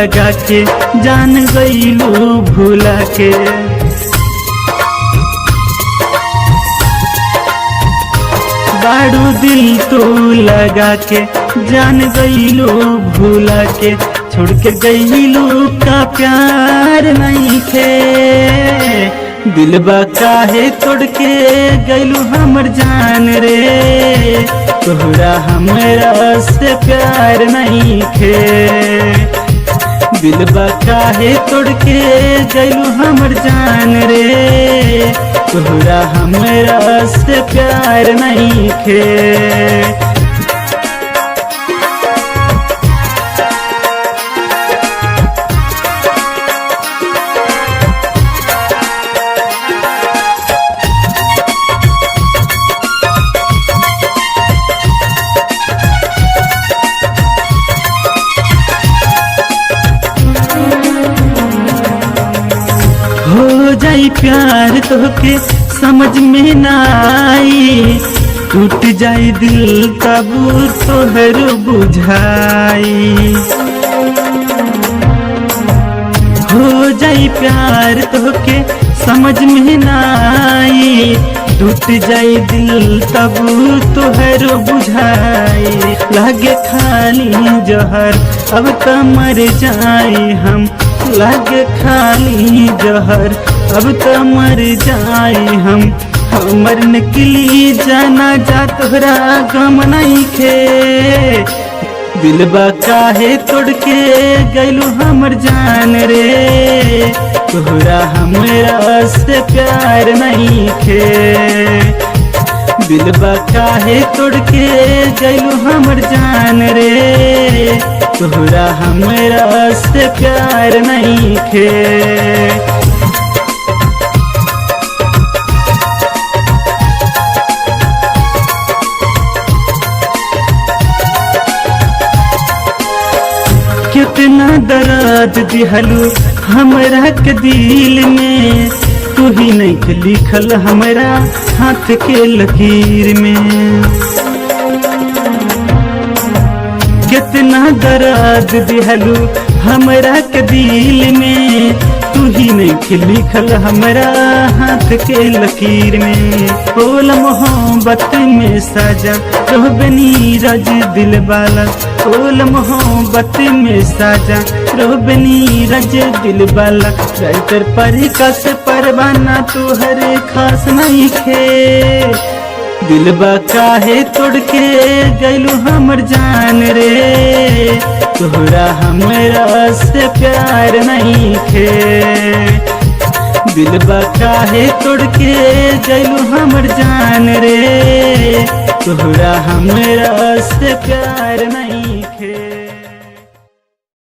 लगा के जान गईलू भूला के। बाड़ू दिल तू लगा के जान गईलू भूला के, छोड़ के गईलू का प्यार नहीं खे। दिलबा काहे तोड़ के गईलू हमर जान रे, तोहरा हमरा से प्यार नहीं खे। दिलबा काहे तोड़ के गईलू हमर जान रे, तोहरा हमरा से प्यार नहीं खे। हो जाई प्यार तोहके समझ में ना आई, टूट जाई दिल तब तोहर बुझाई। हो जाई प्यार तोहके समझ में ना आई, टूट जाई दिल तब तोहर बुझाई। लागे खाली जहर अब त मर जाई हम, लागे खाली जहर अब त मर जाई हम। हमर निकली जाना जा तोहरा गम नहीं खे। दिलबा काहे तोड़ के गईलू हमर जान रे, तोहरा हमरा से प्यार नहीं खे। दिलबा काहे तोड़ के गईलू हमर जान रे, तोहरा हमरा से प्यार नहीं खे। कितना दर्द दिहलू हमरा के दिल में, तू ही नहीं लिखल हमरा हाथ के लकीर में। कितना दर्द दिहलू हमरा के दिल में, तू ही नहीं लिखल हमरा हाथ के लकीर में। बोल मोहब्बत में साजा रोबनी रज दिल वाला, बोल मोहब्बत में साजा रोबनी रज दिल वाला। राइटर पर कस परवाना तू हर खास नहीं खे। दिलबा काहे तोड़ के गईलू हमर जान रे, तोहरा हमरा से प्यार नहीं खे। दिलबा काहे तोड़ के गईलू हमर जान रे, तोहरा हमरा से प्यार नहीं।